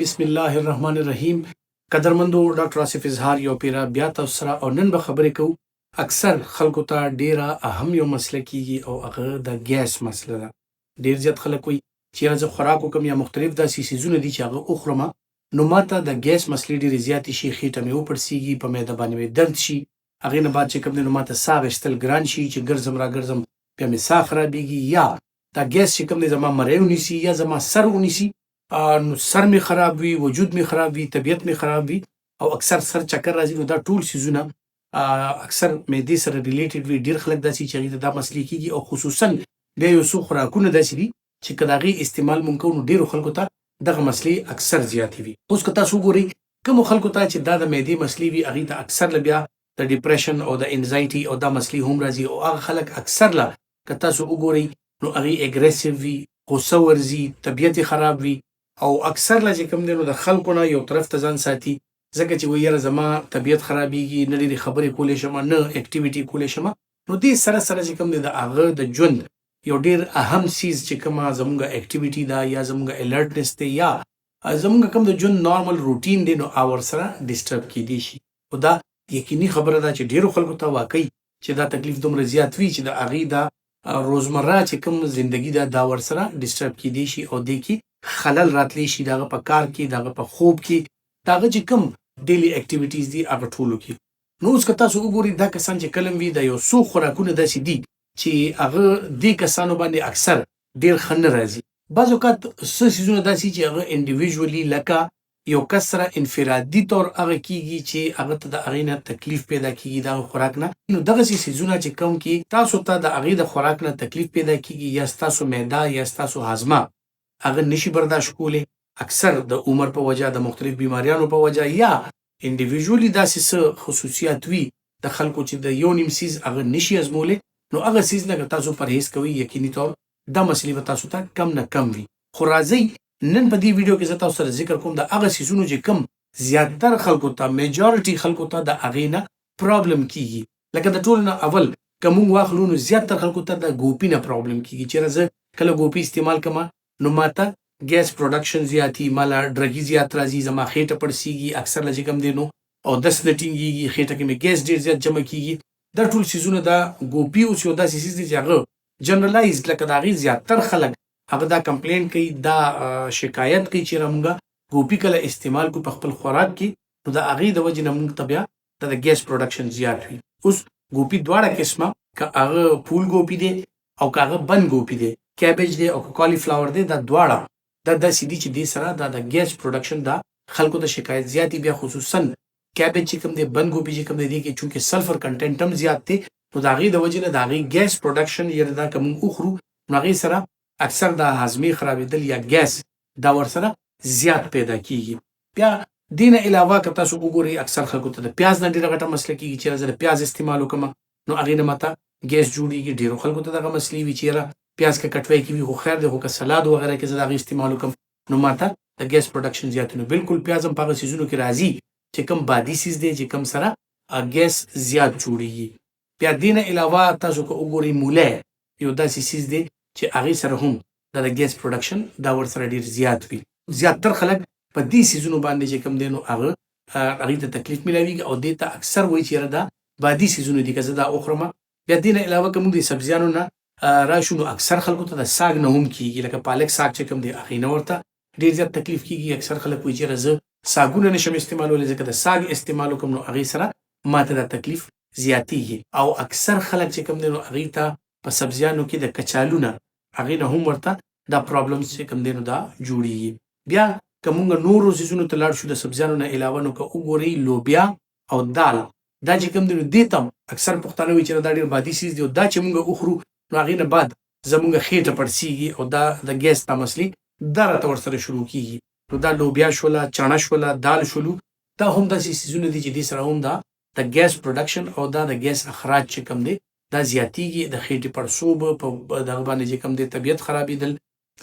بسم الله الرحمن الرحیم. قدرمندو ډاکټر اسف اظهار یو پیرا بیا تاسو سره او نن به خبرې کوو. اکثر خلکو ته ډیره اهم یو مسله کیږي او هغه د ګیس مسله ده. ډیر زیات خلک وایي چې زه خوراک وکم یا مختلف داسې څیزونه دي چې هغه وخورم نو ماته د ګیس مسلې ډیرې زیاتې شي، خېټه مې وپړسیږي، په معده باندې مې درد شي، هغې نه بعد چې کوم دی نو ماته ساه اخیستل ګران شي چې ګرځم را ګرځم بیا مې ساه خرابېږي، یا دا ګیس چې کوم دی زما مری ونیسي یا زما سر ونیسي، نو سر مې خراب وي، وجود مې خراب وي، طبیعت مې خراب وي او اکثر سر چکر راځي. نو دا ټول څیزونه اکثر معدې سره ریلیټډ وي. ډېر خلک داسې چې هغوی ته دا مسلې کېږي او خصوصا بیا یو څو خوراکونه داسې دي چې که د هغې استعمال مونږ کوو نو ډېرو خلکو ته دغه مسلې اکثر زیاتې وي. اوس که تاسو وګورئ کومو خلکو ته چې دا د معدې مسلې وي هغوی ته اکثر له بیا د ډپریشن او د انزایټي او دا مسلې هم راځي او هغه خلک اکثر له که تاسو وګورئ نو هغوی اګریسیو وي، غوسه ورځي، طبیعت یې خراب وي او اکثر لا چې کوم دی نو د خلکو نه یو طرف ته ځان ساتي، ځکه چې وایي یاره زما طبیعت خرابېږي، نه ډېرې خبرې کولی شم، نه اکټیویټي کولی شم. نو دې سره سره چې کوم دی د هغه د ژوند یو ډېر اهم څیز چې کومه زموږ اکټیویټي ده یا زموږ الرټنس دی یا زموږ کوم د ژوند نارمل روټین دی نو هغه ورسره ډسټرب کیدی شي. خو دا یقیني خبره ده چې ډېرو خلکو ته واقعي چې دا تکلیف دومره زیات وي چې د هغې دا روزمره چې کوم زندگی ده دا ورسره ډسټرب کیدی شي او دې کې خلل راتلی شي، دغه په کار کې، دغه په خوب کې، دغه چې کوم ډیلی اکټیویټیز دي هغه ټولو کې. نو اوس که تاسو وګورئ دا کسان چې کله وي د یو څو خوراکونه داسې دي چې هغه دې کسانو باندې اکثر ډېر ښه نه راځي. بعض اوقات څه څیزونه داسې چې هغه انډیویژولي لکه یو کس سره انفرادي طور هغه کیږي چې هغه ته د هغې نه تکلیف پیدا کیږي دغه خوراک نه. نو دغسې څیزونه چې کوم کې تاسو ته د هغې د خوراک نه تکلیف پیدا کیږي یا ستاسو معده یا ستاسو هاضمه هغه نشي برداشت کولی، اکثر د عمر په وجه، د مختلف بیماریانو په وجه یا انډیویژولي داسې څه خصوصیات وي د خلکو چې د یو نیم څیز هغه نشي ازمولی نو هغه څیز نه که تاسو پرهیز کوئ یقیني طور دا مسلې به تاسو ته کم نه کم وي. خو راځئ نن په دې ویډیو کې زه تاسو سره ذکر کوم د هغه څیزونو چې کم زیاتر خلکو ته میجارټي خلکو ته د هغې نه پرابلم کیږي. لکه د ټولو نه اول که موږ واخلو نو زیاتر خلکو ته د ګوپي نه پرابلم کیږي. چېرې زه کله ګوپي استعمال کومه نو ماته ګیس پروډکشن زیاتي، مالا ډرګي زیات راځي، زما خېټه پړسیږي، اکثر له چې کوم دی نو او دس نه ټینګېږي، خېټه کې مې ګیس ډېر زیات جمع کیږي. دا ټول څیزونه دا ګوپي اوس یو داسې څیز دی چې هغه جنرلایز لکه د هغې زیاتر خلک هغه دا کمپلین کوي، دا شکایت کوي چې موږ ګوپي کله استعمال کوو په خپل خوراک کې نو د هغې د وجې نه موږ ته بیا د ګیس پروډکشن زیات وي. اوس ګوپي دواړه قسمه که هغه پول ګوپي دی او که هغه بند ګوپي دی، کیبج دی او که کالی فلاور دی، دا دواړه دا داسې دي چې دې سره دا د ګیس پروډکشن دا خلکو ته شکایت زیاتې. بیا خصوصا کیبج چې کوم دی، بند ګوپي چې کوم دی، دې کې چونکې سلفر کنټینټ هم زیات دی نو د هغې د وجې نه د هغې ګیس پروډکشن یا دا که موږ وخورو نو هغې سره اکثر د هاضمې خرابېدل یا ګیس دا ورسره زیات پیدا کیږي. بیا دې نه علاوه که تاسو وګورئ اکثر خلکو ته د پیاز نه ډېره غټه مسله کیږي چې زه د پیاز استعمال وکړم نو هغې نه ماته ګیس جوړېږي. ډېرو خلکو ته دغه مسلې وي چې یاره پیاز که کټوی کې وي خو خیر دی، خو که سلاد وغیره کې زه د هغې استعمال وکړم نو ماته د ګیس پروډکشن زیات وي. نو بلکل پیاز هم په هغه څیزونو کې راځي چې کوم بادي څیز دی چې کوم سره ګیس زیات جوړېږي. بیا دې نه علاوه تاسو که وګورئ مولی یو داسې څیز دی چې هغې سره هم دا د ګیس پروډکشن دا ورسره ډېر زیات وي. زیاتر خلک په دې څیزونو باندې چې کوم دی نو هغې ته تکلیف میلاویږي او دې ته اکثر وایي چې یاره دا بادي څیزونه دي که زه دا وخورم. بیا دې نه علاوه که موږ د سبزیانو نه راشو نو اکثر خلکو ته د ساګ نه هم کیږي، لکه پالک ساګ چې کوم دی هغې نه ورته ډېر زیات تکلیف کیږي. اکثر خلک وایي چې یاره زه ساګونه نشم استعمالولی، ځکه د ساګ استعمال وکړم نو هغې سره ماته دا تکلیف زیاتیږي. او اکثر خلک چې کوم دی نو هغې ته په سبزیانو کې د کچالو نه هغې نه هم ورته دا پرابلمس چې کوم دی نو دا جوړېږي. بیا که موږ نورو څیزونو ته لاړ شو د سبزیانو نه علاوه نو که وګورئ لوبیا او دال دا چې کوم دی نو دې ته هم اکثر پښتانه وایي چې دا ډېر بادي څیز دی او دا چې موږ وخورو نو هغې نه بعد زموږ خېټه پړسیږي او دا د ګیس دا مسلې دا راته ورسره شروع کیږي. نو دا لوبیا شوله، چاڼه شوله، دال شولو، دا هم داسې څیزونه دي چې دې سره هم دا د ګیس پروډکشن او دا د ګیس اخراج چې کوم دی دا زیاتیږي. د خېټې پړسوب په دغه باندې چې کوم دی طبیعت خرابېدل،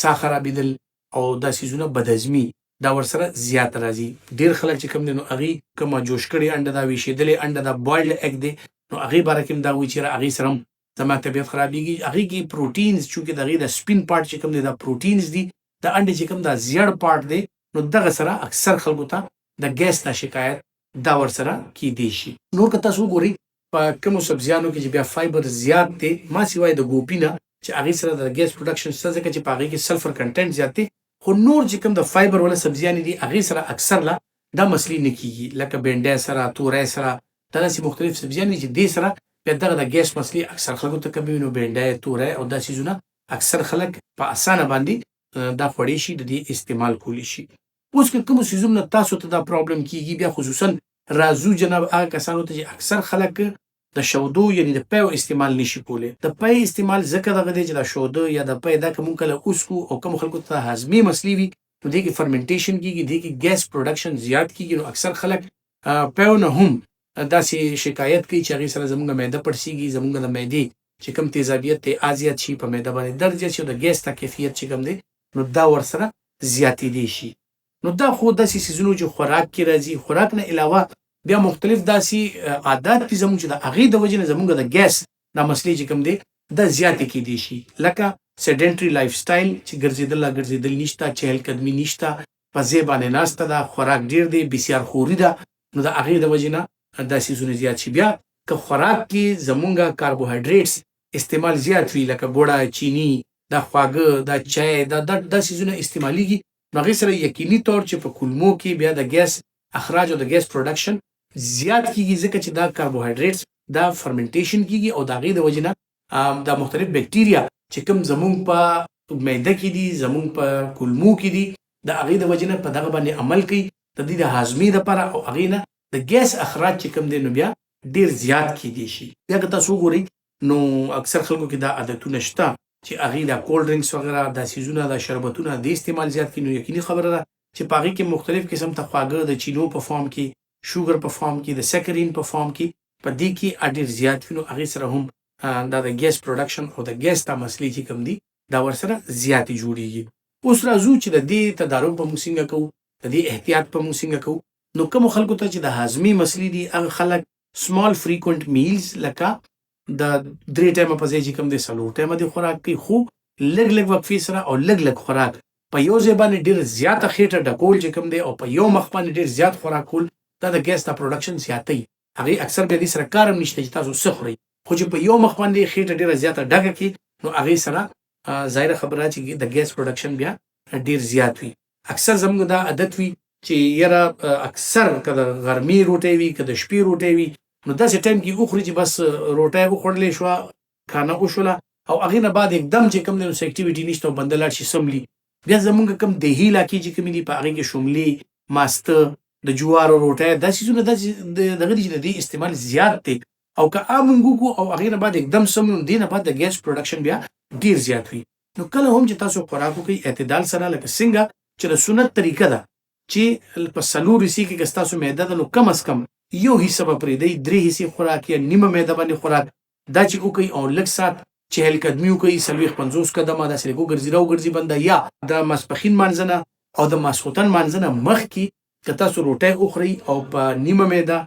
ساه خرابېدل او دا څیزونه بدهضمي دا ورسره زیات راځي. ډېر خلک چې کوم دی نو هغې کومه جوش کړې انډه دا ویشېدلې انډه دا بوایلډ ایګ دی نو هغې باره کې هم دا وایي چې هغې سره هم زما طبیعت خرابېږي. هغې کې پروټینز چونکې د هغې د سپین پارټ چې کوم دی دا پروټینز دي، د انډې چې کوم دا زیړ پارټ دی نو دغه سره اکثر خلکو ته د ګیس نه شکایت دا ورسره کیدی شي. نور که تاسو وګورئ په کومو سبزیانو کې چې بیا فایبر زیات دی ما سوای د ګوبي نه چې هغې سره د ګیس پروډکشن شته ځکه چې په هغې کې سلفر کنټنټ زیات دی، خو نور چې کوم د فایبر والا سبزیانې دي هغې سره اکثر لا دا مسلې نه کیږي، لکه بینډی سره، تورۍ سره، دا داسې مختلف سبزیانې چې دې سره بیا دغه د ګیس مسلې اکثر خلکو ته کموي. نو بینډی، تورۍ او دا څیزونه اکثر خلک په اسانه باندې دا خوړی شي، د دې استعمال کولی شي. اوس که کومو څیزونو نه تاسو ته دا پرابلم کیږي، بیا خصوصا راځو جناب هغه کسانو ته چې اکثر خلک د شودو یعنی د پیو استعمال نشي کولی. د پی استعمال ځکه دغه دی چې د شودو یا د پی دا که مونږ کله اوسکو او کوم خلکو ته هضمي مسلې وي نو دې کې فرمنټیشن کیږي، دې کې ګیس پروډکشن زیات کیږي. نو اکثر خلک پیو نه هم داسې شکایت کوي چې هغې سره زمونږ معده پړسېږي، زمونږ د معدې چې کوم تیزابیت دی زیات شي، په معده باندې درد زیات شي او د ګیس ته کیفیت چې کوم دی نو دا ورسره زیاتېدی شي. نو دا خو داسې څیزونو چې خوراک کې راځي. خوراک نه علاوه بیا مختلف داسې عادات دي زموږ چې د هغې د وجې نه زموږ د ګیس دا مسلې چې کوم دی دا زیاتې کیدی شي، لکه سیډنټري لایف سټایل چې ګرځېدل را ګرځېدل نشته، چهل قدمي نشته، په ځای باندې ناسته ده، خوراک ډېر دی، بسیار خوري ده، نو د هغې د وجې نه دا څیزونه زیات شي. بیا که خوراک کې زمونږ کاربوهایډریټس استعمال زیات وي، لکه ګوړه، چیني، دا خواږه، دا چای، دا څیزونه استعمالیږي، نو هغې سره یقیني طور چې په کولمو کې بیا د ګیس اخراج او د ګیس پروډکشن زیات کیږي، ځکه چې دا کاربوهایډریټس دا فرمنټیشن کیږي او د هغې د وجې نه دا مختلف بکټیریا چې کوم زمونږ په معده کې دي، زمونږ په کولمو کې دي، د هغې د وجې نه په دغه باندې عمل کوي د دې د هاضمې دپاره او هغې نه د ګیس اخراج چې کوم دی نو بیا ډېر زیات کیدی شي. بیا که تاسو وګورئ نو اکثر خلکو کې دا عادتونه شته چې هغې دا کولډ ډرنکس وغیره دا څیزونه دا شربتونه د استعمال زیات کړي. نو یقیني خبره ده چې په هغې کې مختلف قسم ته خواږه د چینو په فارم کې، شوګر په فارم کې، د سکرین په فارم کې، په دې کې ډېر زیات وي، نو هغې سره هم دا د ګیس پروډکشن او د ګیس دا مسلې چې کوم دي دا ورسره زیاتې جوړېږي. اوس راځو چې د دې تدارک به موږ څنګه کوو، د دې احتیاط به موږ څنګه کوو. نو کومو خلکو ته چې د هاضمې مسلې دي هغه خلک سمال فریکونټ میلز لکه د 3 ټایمه په ځای چې کوم دی 4 ټایمه دی خوراک کوي، خو لږ لږ وقفې سره او لږ لږ خوراک په یو ځای باندې ډېر زیاته خېټه ډکول چې کوم دی او په یو مخ باندې ډېر زیات خوراک کول دا د ګیس دا پروډکشن زیاتوي. هغې اکثر بیا دې سره کار هم نشته چې تاسو څه خورئ، خو چې په یو مخ باندې خېټه ډېره زیاته ډکه کړي نو هغې سره ظاهره خبره چې د ګیس پروډکشن بیا ډېر زیات وي. اکثر زموږ دا عادت وي چې یاره اکثر که د غرمې روټۍ وي که د شپې روټۍ وي نو داسې ټایم کې وخوري چې بس روټۍ وخوړلې شوه، کانه وشوله او هغې نه بعد एकदम چې کوم دی نو څه اکټیویټي نشته او بنده لاړ شي سملي. بیا زموږ کوم دهي علاقې چې کومې دي په هغې کې شملې، ماسته، د جوارو روټۍ دا څیزونه داسې دغه دي چې د دې استعمال زیات دی او که عام موږ وکړو او هغې نه بعد एकदम سم نو دې نه بعد د ګیس پروډکشن بیا ډېر زیات وي. نو کله هم چې تاسو خوراک وکړئ اعتدال سره، لکه څنګه چې د سنت طریقه ده چې په 4 حصې کې که ستاسو معده ده نو کم از کم یو حصه به پرېږدئ، 3 حصې خوراک یا نیمه معده باندې خوراک دا چې وکړئ او لږ ساعت چهل قدمي وکړئ، 40-50 قدمه داسې لږ وګرځي راوګرځي بنده، یا د ماسپښین مانځه نه او د ماسخوتن مانځه نه مخکې که تاسو روټۍ وخورئ او په نیمه معده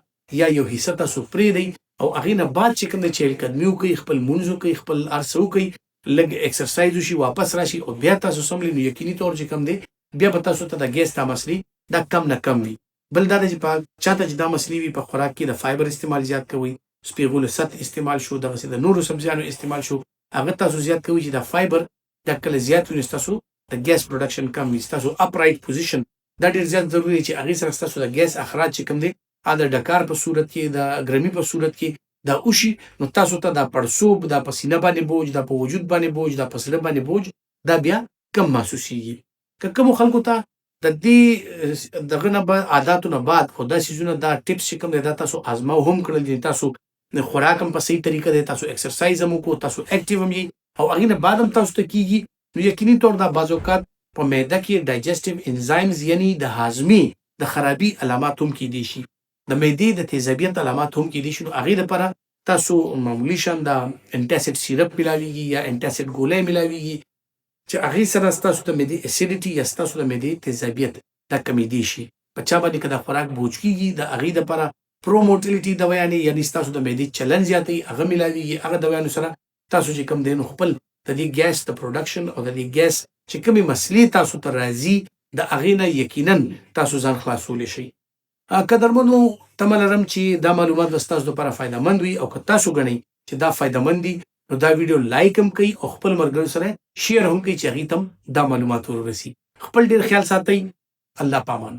یا یو حصه تاسو پرېږدئ او هغې نه بعد چې کوم د چهل قدمي وکړئ، خپل لمونځ وکړئ، خپل هر څه وکړئ، لږ اکسرسایز وشي، واپس راشي او بیا تاسو سملي نو یقیني طور چې کوم دی بیا به تاسو ته د ګیس دا مسلې دا کم نه کم وي. بل دا ده چې په چاته چې دا مسلې وي په خوراک کې د فایبر استعمال زیات کوئ، سپېغلو ست استعمال شو، دغسې د نورو سبزیانو استعمال شو، هغه تاسو زیات کوئ چې دا فایبر دا کله زیات وي نو ستاسو د ګیس پروډکشن کم وي. ستاسو اپرایټ پوزیشن دا ډېر زیات ضروري دی چې هغې سره ستاسو د ګیس اخراج چې کوم دی د ډکار په صورت کې، د ګرمي په صورت کې دا وشي نو تاسو ته دا پړسوب، دا په سینه باندې بوج، دا په وجود باندې بوج، دا په زړه باندې بوج دا بیا کم محسوسیږي. که کومو خلکو ته د دې دغه نه بعد عاداتو نه بعد خو دا څیزونه دا ټپس چې کوم دی دا تاسو ازماو هم کړل دي، تاسو خوراک هم په صحیح طریقه دی، تاسو اکسرسایز هم وکړو، تاسو اکټیو هم یې او هغې نه بعد هم تاسو ته کیږي نو یقیني طور دا بعض اوقات په معده کې ډایجسټیو انزایمز یعنی د هاضمې د خرابي علامات هم کیدی شي، د معدې د تیزابیت علامات هم کیدی شي. نو هغې لپاره تاسو معمولي شان دا انټاسیډ سیرپ ملاویږي یا انټاسیډ ګولۍ ملاویږي چې هغې سره ستاسو د معدې اسیډیټي یا ستاسو د معدې تیزابیت دا کمیدی شي. په چا باندې که دا خوراک بوج کیږي د هغې دپاره پروموټیلیټي دوایانې یعنی ستاسو د معدې چلن زیاتوي هغه ملاویږي. هغه دوایانو سره تاسو چې کوم دی نو خپل د دې ګیس د پروډکشن او د دې ګیس چې کومې مسلې تاسو ته راځي د هغې نه یقینا تاسو ځان خلاصولی شئ. قدرمنو تمه لرم چې دا معلومات به ستاسو لپاره فایدهمند وي او که تاسو ګڼئ چې دا فایدهمند دي نو دا ویډیو لایک هم کوئ او خپل ملګرو سره شیر هم کوئ چې هغې ته هم دا معلومات ورسي. خپل ډېر خیال ساتئ. الله پامان.